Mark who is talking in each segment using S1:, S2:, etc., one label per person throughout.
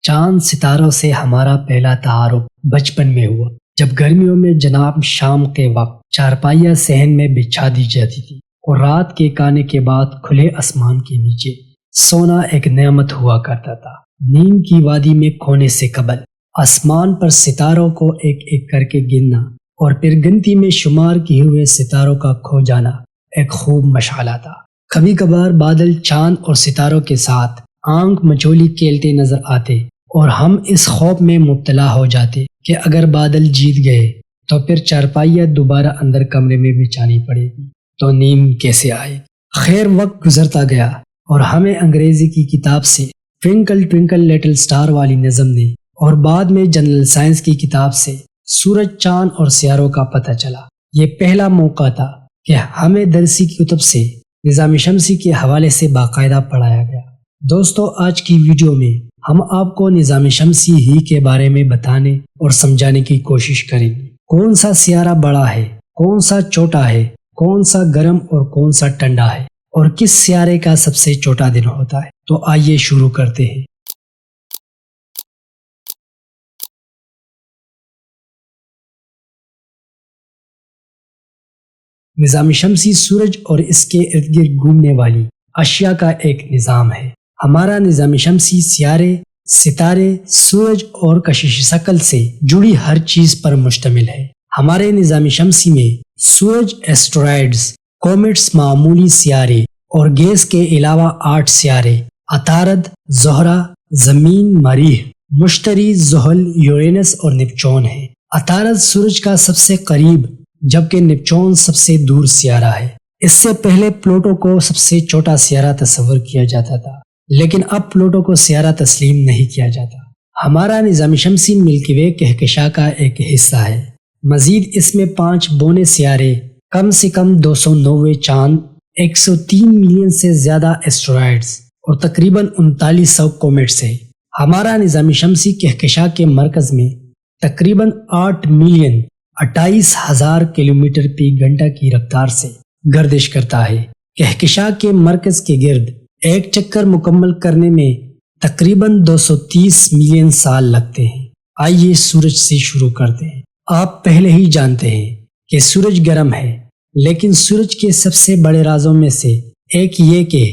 S1: چاند ستاروں سے ہمارا پہلا تعارف بچپن میں ہوا، جب گرمیوں میں جناب شام کے وقت چارپائیاں صحن میں بچھا دی جاتی تھی اور رات کے کانے کے بعد کھلے آسمان کے نیچے سونا ایک نعمت ہوا کرتا تھا۔ نیند کی وادی میں کھونے سے قبل آسمان پر ستاروں کو ایک ایک کر کے گننا اور پھر گنتی میں شمار کیے ہوئے ستاروں کا کھو جانا ایک خوب مشغلہ تھا۔ کبھی کبھار بادل چاند اور ستاروں کے ساتھ آنکھ مچولی کھیلتے نظر آتے اور ہم اس خوف میں مبتلا ہو جاتے کہ اگر بادل جیت گئے تو پھر چارپائیاں دوبارہ اندر کمرے میں بچھانی پڑے گی تو نیند کیسے آئے۔ خیر وقت گزرتا گیا اور ہمیں انگریزی کی کتاب سے ٹوئنکل ٹوئنکل لٹل سٹار والی نظم نے اور بعد میں جنرل سائنس کی کتاب سے سورج چاند اور سیاروں کا پتہ چلا۔ یہ پہلا موقع تھا کہ ہمیں درسی کی کتب سے نظام شمسی کے حوالے سے باقاعدہ پڑھایا گیا۔ دوستو، آج کی ویڈیو میں ہم آپ کو نظام شمسی ہی کے بارے میں بتانے اور سمجھانے کی کوشش کریں گے۔ کون سا سیارہ بڑا ہے، کون سا چھوٹا ہے، کون سا گرم اور کون سا ٹھنڈا ہے، اور کس سیارے کا سب سے چھوٹا دن ہوتا ہے۔ تو آئیے شروع کرتے ہیں۔ نظام شمسی سورج اور اس کے ارد گرد گھومنے والی اشیاء کا ایک نظام ہے۔ ہمارا نظام شمسی سیارے، ستارے، سورج اور کشش شکل سے جڑی ہر چیز پر مشتمل ہے۔ ہمارے نظام شمسی میں سورج، ایسٹرائیڈز، کومیٹس، معمولی سیارے اور گیس کے علاوہ 8 سیارے عطارد، زہرہ، زمین، مریخ، مشتری، زحل، یورینس اور نیپچون ہیں۔ عطارد سورج کا سب سے قریب جبکہ نیپچون سب سے دور سیارہ ہے۔ اس سے پہلے پلوٹو کو سب سے چھوٹا سیارہ تصور کیا جاتا تھا، لیکن اب پلوٹو کو سیارہ تسلیم نہیں کیا جاتا۔ ہمارا نظام شمسی ملکی وے کہکشاں کا ایک حصہ ہے۔ مزید اس میں 5 بونے سیارے، کم سے کم 290 چاند، 103 ملین سے زیادہ ایسٹرائیڈز اور تقریباً 3900 کومیٹس ہیں۔ ہمارا نظام شمسی کہکشاں کے مرکز میں تقریباً 8 ملین 28,000 کلومیٹر فی گھنٹہ کی رفتار سے گردش کرتا ہے۔ کہکشاں کے مرکز کے گرد ایک چکر مکمل کرنے میں تقریباً 230 ملین سال لگتے ہیں۔ آئیے سورج سے شروع کرتے ہیں۔ آپ پہلے ہی جانتے ہیں کہ سورج گرم ہے، لیکن سورج کے سب سے بڑے رازوں میں سے ایک یہ کہ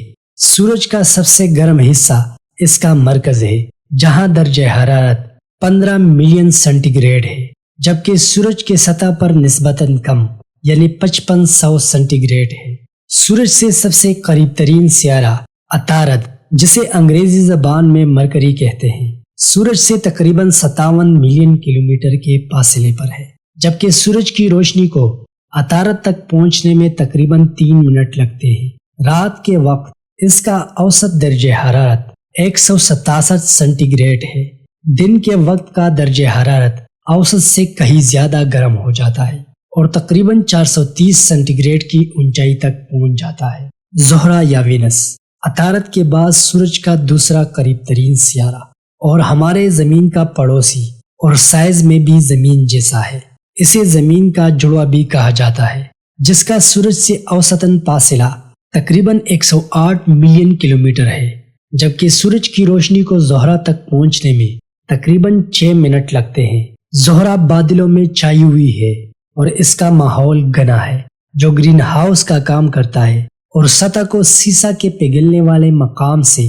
S1: سورج کا سب سے گرم حصہ اس کا مرکز ہے، جہاں درجہ حرارت 15 ملین سینٹی گریڈ ہے، جبکہ سورج کے سطح پر نسبتاً کم یعنی 5500 سینٹی گریڈ ہے۔ سورج سے سب سے قریب ترین سیارہ عطارد، جسے انگریزی زبان میں مرکری کہتے ہیں، سورج سے تقریباً 57 ملین کلومیٹر کے فاصلے پر ہے، جبکہ سورج کی روشنی کو عطارد تک پہنچنے میں تقریباً 3 منٹ لگتے ہیں۔ رات کے وقت اس کا اوسط درجہ حرارت 167 سینٹی گریڈ ہے۔ دن کے وقت کا درجہ حرارت اوسط سے کہیں زیادہ گرم ہو جاتا ہے اور تقریباً 430 سینٹی گریڈ کی اونچائی تک پہنچ جاتا ہے۔ زہرہ یا وینس عطارد کے بعد سورج کا دوسرا قریب ترین سیارہ اور ہمارے زمین کا پڑوسی اور سائز میں بھی زمین جیسا ہے۔ اسے زمین کا جڑواں بھی کہا جاتا ہے، جس کا سورج سے اوسطاً فاصلہ تقریباً 108 ملین کلومیٹر ہے، جبکہ سورج کی روشنی کو زہرہ تک پہنچنے میں تقریباً 6 منٹ لگتے ہیں۔ زہرہ بادلوں میں چھائی ہوئی ہے اور اس کا ماحول گھنا ہے، جو گرین ہاؤس کا کام کرتا ہے اور سطح کو سیسا کے پگھلنے والے مقام سے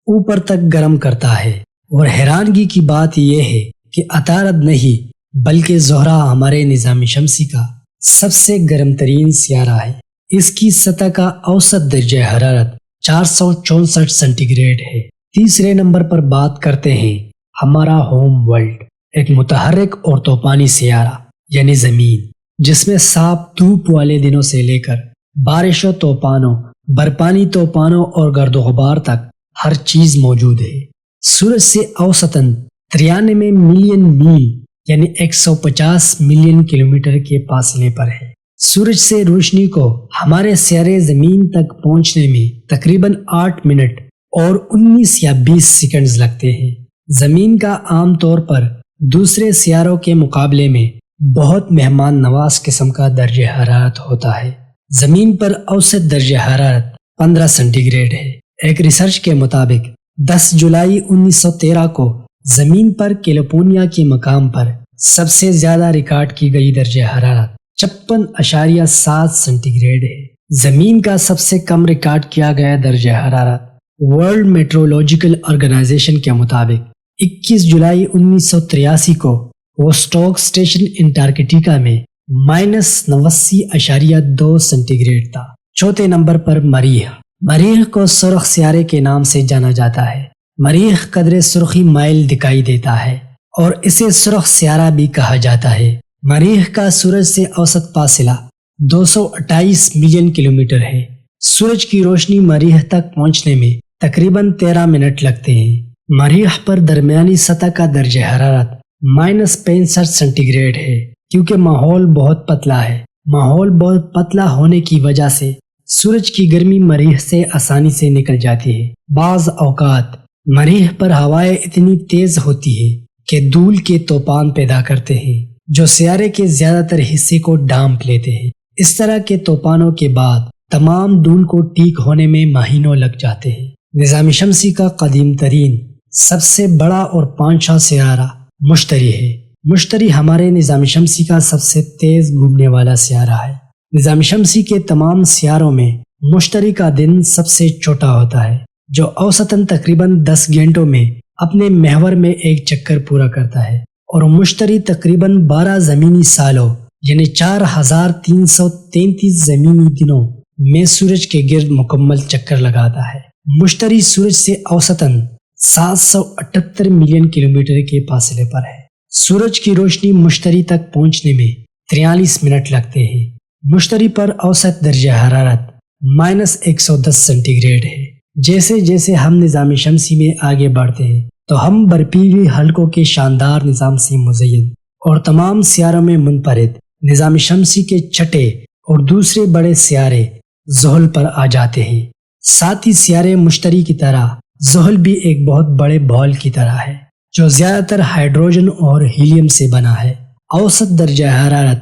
S1: اوپر تک گرم کرتا ہے۔ اور حیرانگی کی بات یہ ہے کہ عطارد نہیں بلکہ زہرہ ہمارے نظام شمسی کا سب سے گرم ترین سیارہ ہے۔ اس کی سطح کا اوسط درجہ حرارت 464 سینٹی گریڈ ہے۔ تیسرے نمبر پر بات کرتے ہیں ہمارا ہوم ورلڈ، ایک متحرک اور طوفانی سیارہ یعنی زمین، جس میں صاف دھوپ والے دنوں سے لے کر بارشوں، طوفانوں، برفانی طوفانوں اور گرد و غبار تک ہر چیز موجود ہے۔ سورج سے اوسطاً 93 ملین میل یعنی 150 ملین کلومیٹر کے فاصلے پر ہے۔ سورج سے روشنی کو ہمارے سیارے زمین تک پہنچنے میں تقریباً 8 منٹ اور 19 یا 20 سیکنڈز لگتے ہیں۔ زمین کا عام طور پر دوسرے سیاروں کے مقابلے میں بہت مہمان نواز قسم کا درجہ حرارت ہوتا ہے۔ زمین پر اوسط درجہ حرارت 15 سینٹی گریڈ ہے۔ ایک ریسرچ کے مطابق 10 جولائی 1913 کو زمین پر کیلیفورنیا کے مقام پر سب سے زیادہ ریکارڈ کی گئی درجہ حرارت 56.7 سینٹی گریڈ ہے۔ زمین کا سب سے کم ریکارڈ کیا گیا درجہ حرارت ورلڈ میٹرولوجیکل آرگنائزیشن کے مطابق 21 جولائی 1983 کو ووسٹوک اسٹیشن انٹارکٹیکا میں -89.2 سینٹی گریڈ تھا۔ چوتھے نمبر پر مریخ۔ مریخ کو سرخ سیارے کے نام سے جانا جاتا ہے۔ مریخ قدرے سرخی مائل دکھائی دیتا ہے اور اسے سرخ سیارہ بھی کہا جاتا ہے۔ مریخ کا سورج سے اوسط فاصلہ 228 ملین کلومیٹر ہے۔ سورج کی روشنی مریخ تک پہنچنے میں تقریباً 13 منٹ لگتے ہیں۔ مریخ پر درمیانی سطح کا درجہ حرارت -65 سینٹی گریڈ ہے کیونکہ ماحول بہت پتلا ہے۔ ماحول بہت پتلا ہونے کی وجہ سے سورج کی گرمی مریخ سے آسانی سے نکل جاتی ہے۔ بعض اوقات مریخ پر ہوائیں اتنی تیز ہوتی ہے کہ دھول کے طوفان پیدا کرتے ہیں جو سیارے کے زیادہ تر حصے کو ڈھانپ لیتے ہیں۔ اس طرح کے طوفانوں کے بعد تمام دھول کو ٹھیک ہونے میں مہینوں لگ جاتے ہیں۔ نظام شمسی کا قدیم ترین سب سے بڑا اور پانچواں سیارہ مشتری ہے۔ مشتری ہمارے نظام شمسی کا سب سے تیز گھومنے والا سیارہ ہے۔ نظام شمسی کے تمام سیاروں میں مشتری کا دن سب سے چھوٹا ہوتا ہے جو اوسطاً تقریباً 10 گھنٹوں میں اپنے محور میں ایک چکر پورا کرتا ہے، اور مشتری تقریباً 12 زمینی سالوں یعنی 4333 زمینی دنوں میں سورج کے گرد مکمل چکر لگاتا ہے۔ مشتری سورج سے اوسطاً 778 ملین کلومیٹر کے فاصلے پر ہے۔ سورج کی روشنی مشتری تک پہنچنے میں 43 منٹ لگتے ہیں۔ مشتری پر اوسط درجہ حرارت -110 سینٹی گریڈ ہے۔ جیسے جیسے ہم نظام شمسی میں آگے بڑھتے ہیں تو ہم برفیلی حلقوں کے شاندار نظام سے مزین اور تمام سیاروں میں منفرد نظام شمسی کے چھٹے اور دوسرے بڑے سیارے زحل پر آ جاتے ہیں۔ ساتھی سیارے مشتری کی طرح زحل بھی ایک بہت بڑے بال کی طرح ہے جو زیادہ تر ہائیڈروجن اور ہیلیم سے بنا ہے۔ اوسط درجہ حرارت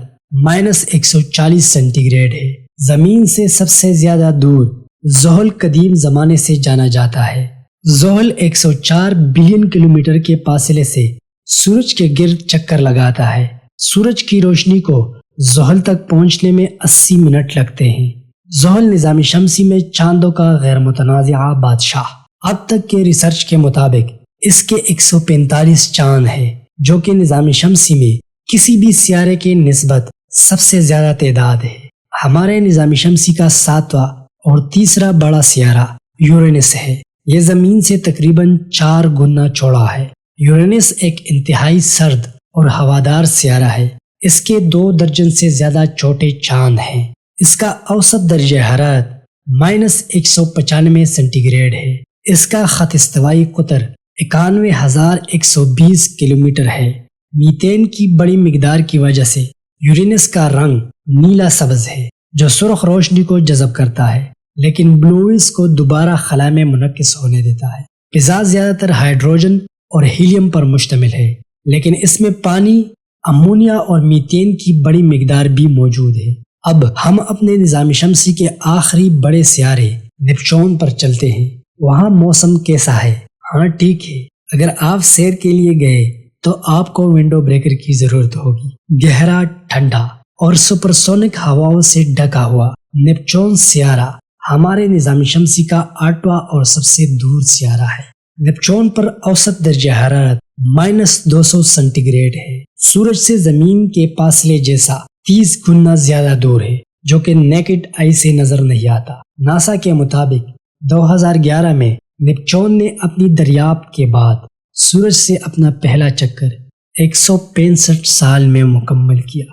S1: -140 سینٹی گریڈ ہے۔ زمین سے سب سے زیادہ دور زحل قدیم زمانے سے جانا جاتا ہے۔ زحل 104 بلین کلومیٹر کے فاصلے سے سورج کے گرد چکر لگاتا ہے۔ سورج کی روشنی کو زحل تک پہنچنے میں 80 منٹ لگتے ہیں۔ زحل نظام شمسی میں چاندوں کا غیر متنازع بادشاہ۔ اب تک کے ریسرچ کے مطابق اس کے 145 چاند ہیں جو کہ نظام شمسی میں کسی بھی سیارے کے نسبت سب سے زیادہ تعداد ہے۔ ہمارے نظام شمسی کا 7واں اور تیسرا بڑا سیارہ یورینس ہے۔ یہ زمین سے تقریباً 4 گنا چوڑا ہے۔ یورینس ایک انتہائی سرد اور ہوادار سیارہ ہے۔ اس کے 2 درجن سے زیادہ چھوٹے چاند ہیں۔ اس کا اوسط درجہ حرارت -195 سینٹی گریڈ ہے۔ اس کا خط استوائی قطر 91,120 کلومیٹر ہے۔ میتین کی بڑی مقدار کی وجہ سے یورینس کا رنگ نیلا سبز ہے جو سرخ روشنی کو جذب کرتا ہے لیکن بلوئس کو دوبارہ خلا میں منعکس ہونے دیتا ہے۔ فضا زیادہ تر ہائیڈروجن اور ہیلیم پر مشتمل ہے لیکن اس میں پانی، امونیا اور میتین کی بڑی مقدار بھی موجود ہے۔ اب ہم اپنے نظام شمسی کے آخری بڑے سیارے نیپچون پر چلتے ہیں۔ وہاں موسم کیسا ہے؟ ہاں ٹھیک ہے، اگر آپ سیر کے لیے گئے تو آپ کو ونڈو بریکر کی ضرورت ہوگی۔ گہرا، ٹھنڈا اور سپرسونک ہواؤں سے ڈھکا ہوا نیپچون سیارہ ہمارے نظام شمسی کا 8واں اور سب سے دور سیارہ ہے۔ نیپچون پر اوسط درجہ حرارت -200 سینٹی گریڈ ہے۔ سورج سے زمین کے فاصلے جیسا 30 گنا زیادہ دور ہے جو کہ نیکڈ آئی سے نظر نہیں آتا۔ ناسا کے مطابق 2011 میں نیپچون نے اپنی دریافت کے بعد سورج سے اپنا پہلا چکر 165 سال میں مکمل کیا۔